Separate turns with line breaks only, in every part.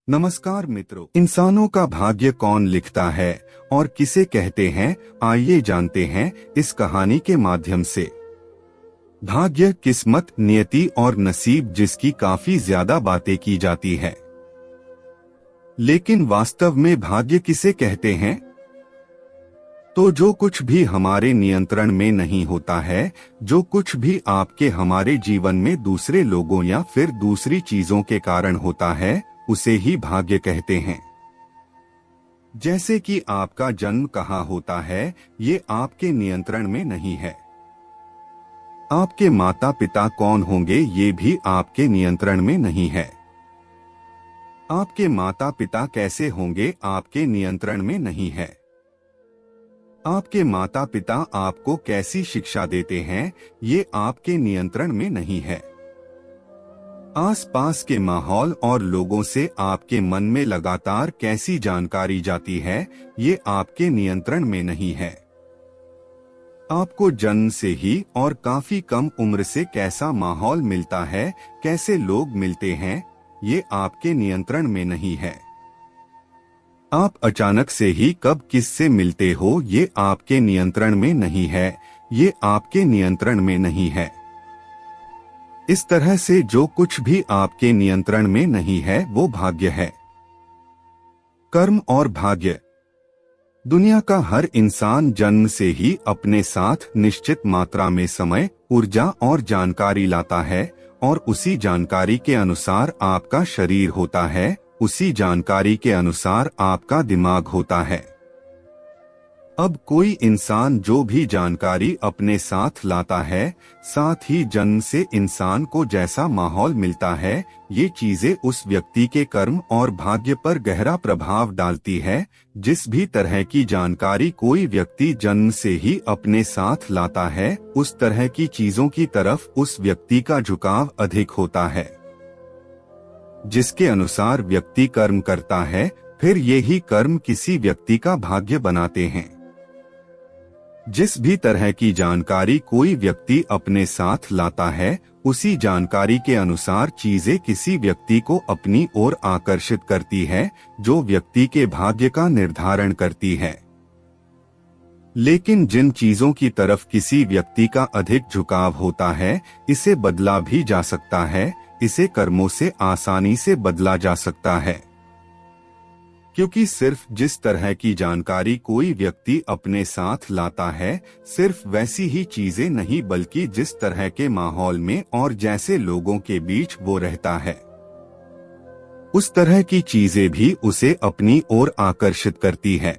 नमस्कार मित्रों, इंसानों का भाग्य कौन लिखता है और किसे कहते हैं, आइए जानते हैं इस कहानी के माध्यम से। भाग्य, किस्मत, नियति और नसीब, जिसकी काफी ज्यादा बातें की जाती है, लेकिन वास्तव में भाग्य किसे कहते हैं? तो जो कुछ भी हमारे नियंत्रण में नहीं होता है, जो कुछ भी आपके हमारे जीवन में दूसरे लोगों या फिर दूसरी चीजों के कारण होता है, उसे ही भाग्य कहते हैं। जैसे कि आपका जन्म कहाँ होता है, ये आपके नियंत्रण में नहीं है। आपके माता पिता कौन होंगे, ये भी आपके नियंत्रण में नहीं है। आपके माता पिता कैसे होंगे, आपके नियंत्रण में नहीं है। आपके माता पिता आपको कैसी शिक्षा देते हैं, ये आपके नियंत्रण में नहीं है। आसपास के माहौल और लोगों से आपके मन में लगातार कैसी जानकारी जाती है, ये आपके नियंत्रण में नहीं है। आपको जन्म से ही और काफी कम उम्र से कैसा माहौल मिलता है, कैसे लोग मिलते हैं, ये आपके नियंत्रण में नहीं है। आप अचानक से ही कब किससे मिलते हो, ये आपके नियंत्रण में नहीं है, ये आपके नियंत्रण में नहीं है। इस तरह से जो कुछ भी आपके नियंत्रण में नहीं है, वो भाग्य है। कर्म और भाग्य। दुनिया का हर इंसान जन्म से ही अपने साथ निश्चित मात्रा में समय, ऊर्जा और जानकारी लाता है, और उसी जानकारी के अनुसार आपका शरीर होता है, उसी जानकारी के अनुसार आपका दिमाग होता है। अब कोई इंसान जो भी जानकारी अपने साथ लाता है, साथ ही जन्म से इंसान को जैसा माहौल मिलता है, ये चीजें उस व्यक्ति के कर्म और भाग्य पर गहरा प्रभाव डालती है। जिस भी तरह की जानकारी कोई व्यक्ति जन्म से ही अपने साथ लाता है, उस तरह की चीजों की तरफ उस व्यक्ति का झुकाव अधिक होता है। जिसके अनुसार व्यक्ति कर्म करता है, फिर यही कर्म किसी व्यक्ति का भाग्य बनाते हैं। जिस भी तरह की जानकारी कोई व्यक्ति अपने साथ लाता है, उसी जानकारी के अनुसार चीजें किसी व्यक्ति को अपनी ओर आकर्षित करती है, जो व्यक्ति के भाग्य का निर्धारण करती है। लेकिन जिन चीजों की तरफ किसी व्यक्ति का अधिक झुकाव होता है, इसे बदला भी जा सकता है, इसे कर्मों से आसानी से बदला जा सकता है। क्योंकि सिर्फ जिस तरह की जानकारी कोई व्यक्ति अपने साथ लाता है, सिर्फ वैसी ही चीजें नहीं, बल्कि जिस तरह के माहौल में और जैसे लोगों के बीच वो रहता है, उस तरह की चीजें भी उसे अपनी ओर आकर्षित करती है।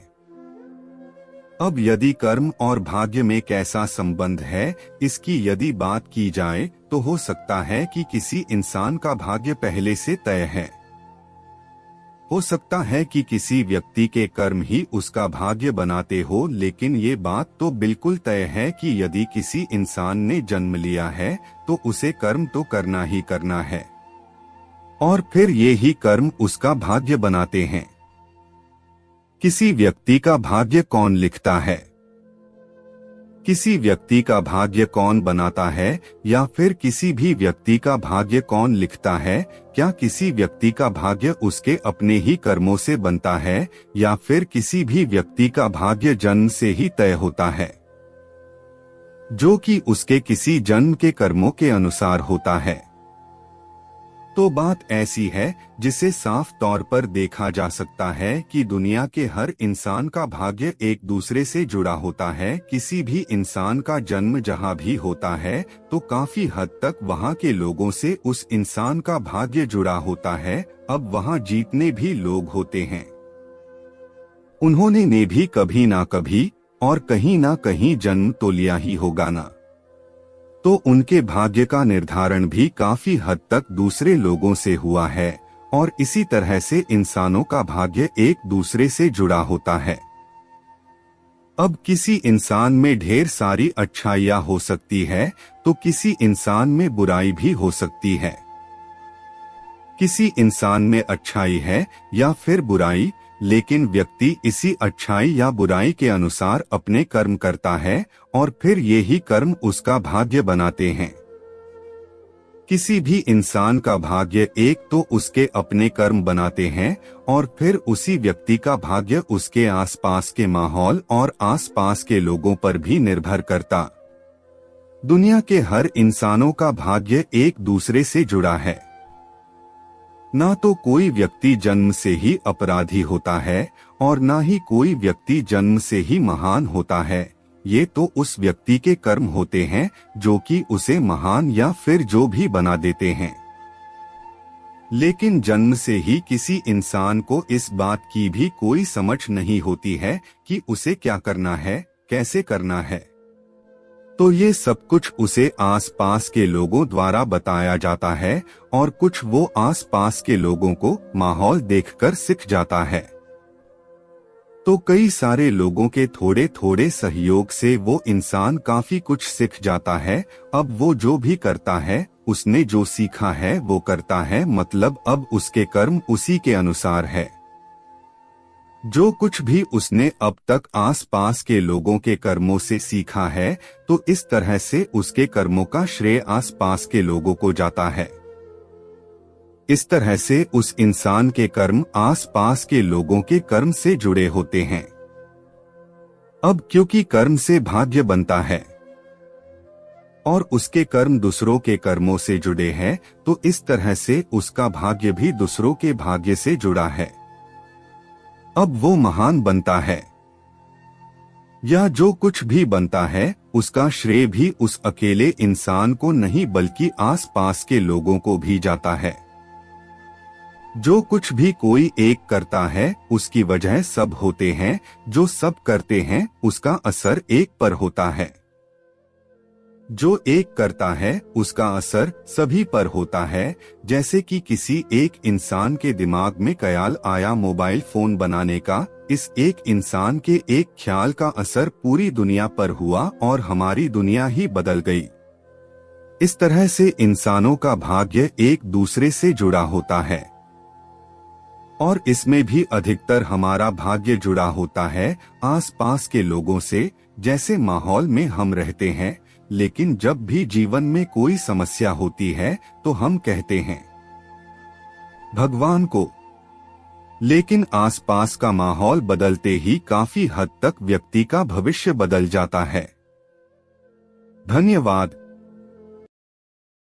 अब यदि कर्म और भाग्य में कैसा संबंध है, इसकी यदि बात की जाए, तो हो सकता है कि किसी इंसान का भाग्य पहले से तय है। हो सकता है कि किसी व्यक्ति के कर्म ही उसका भाग्य बनाते हो, लेकिन ये बात तो बिल्कुल तय है कि यदि किसी इंसान ने जन्म लिया है, तो उसे कर्म तो करना ही करना है, और फिर ये ही कर्म उसका भाग्य बनाते हैं। किसी व्यक्ति का भाग्य कौन लिखता है? किसी व्यक्ति का भाग्य कौन बनाता है, या फिर किसी भी व्यक्ति का भाग्य कौन लिखता है? क्या किसी व्यक्ति का भाग्य उसके अपने ही कर्मों से बनता है, या फिर किसी भी व्यक्ति का भाग्य जन्म से ही तय होता है, जो कि उसके किसी जन्म के कर्मों के अनुसार होता है? तो बात ऐसी है जिसे साफ तौर पर देखा जा सकता है कि दुनिया के हर इंसान का भाग्य एक दूसरे से जुड़ा होता है। किसी भी इंसान का जन्म जहां भी होता है, तो काफी हद तक वहां के लोगों से उस इंसान का भाग्य जुड़ा होता है। अब वहां जितने भी लोग होते हैं, उन्होंने ने भी कभी ना कभी और कहीं ना कहीं जन्म तो लिया ही होगा ना, तो उनके भाग्य का निर्धारण भी काफी हद तक दूसरे लोगों से हुआ है, और इसी तरह से इंसानों का भाग्य एक दूसरे से जुड़ा होता है। अब किसी इंसान में ढेर सारी अच्छाइयाँ हो सकती है, तो किसी इंसान में बुराई भी हो सकती है। किसी इंसान में अच्छाई है या फिर बुराई, लेकिन व्यक्ति इसी अच्छाई या बुराई के अनुसार अपने कर्म करता है, और फिर ये ही कर्म उसका भाग्य बनाते हैं। किसी भी इंसान का भाग्य एक तो उसके अपने कर्म बनाते हैं और फिर उसी व्यक्ति का भाग्य उसके आसपास के माहौल और आसपास के लोगों पर भी निर्भर करता। दुनिया के हर इंसानों का भाग्य एक दूसरे से जुड़ा है। ना तो कोई व्यक्ति जन्म से ही अपराधी होता है और ना ही कोई व्यक्ति जन्म से ही महान होता है। ये तो उस व्यक्ति के कर्म होते हैं जो कि उसे महान या फिर जो भी बना देते हैं। लेकिन जन्म से ही किसी इंसान को इस बात की भी कोई समझ नहीं होती है कि उसे क्या करना है, कैसे करना है। तो ये सब कुछ उसे आसपास के लोगों द्वारा बताया जाता है और कुछ वो आसपास के लोगों को माहौल देखकर सीख जाता है। तो कई सारे लोगों के थोड़े थोड़े सहयोग से वो इंसान काफी कुछ सीख जाता है। अब वो जो भी करता है, उसने जो सीखा है वो करता है, मतलब अब उसके कर्म उसी के अनुसार है। जो कुछ भी उसने अब तक आसपास के लोगों के कर्मों से सीखा है, तो इस तरह से उसके कर्मों का श्रेय आसपास के लोगों को जाता है। इस तरह से उस इंसान के कर्म आसपास के लोगों के कर्म से जुड़े होते हैं। अब क्योंकि कर्म से भाग्य बनता है और उसके कर्म दूसरों के कर्मों से जुड़े हैं, तो इस तरह से उसका भाग्य भी दूसरों के भाग्य से जुड़ा है। अब वो महान बनता है या जो कुछ भी बनता है, उसका श्रेय भी उस अकेले इंसान को नहीं बल्कि आसपास के लोगों को भी जाता है। जो कुछ भी कोई एक करता है, उसकी वजह सब होते हैं। जो सब करते हैं, उसका असर एक पर होता है। जो एक करता है, उसका असर सभी पर होता है। जैसे कि किसी एक इंसान के दिमाग में ख्याल आया मोबाइल फोन बनाने का, इस एक इंसान के एक ख्याल का असर पूरी दुनिया पर हुआ और हमारी दुनिया ही बदल गई। इस तरह से इंसानों का भाग्य एक दूसरे से जुड़ा होता है और इसमें भी अधिकतर हमारा भाग्य जुड़ा होता है आसपास के लोगों से। जैसे माहौल में हम रहते हैं, लेकिन जब भी जीवन में कोई समस्या होती है तो हम कहते हैं भगवान को, लेकिन आसपास का माहौल बदलते ही काफी हद तक व्यक्ति का भविष्य बदल जाता है। धन्यवाद।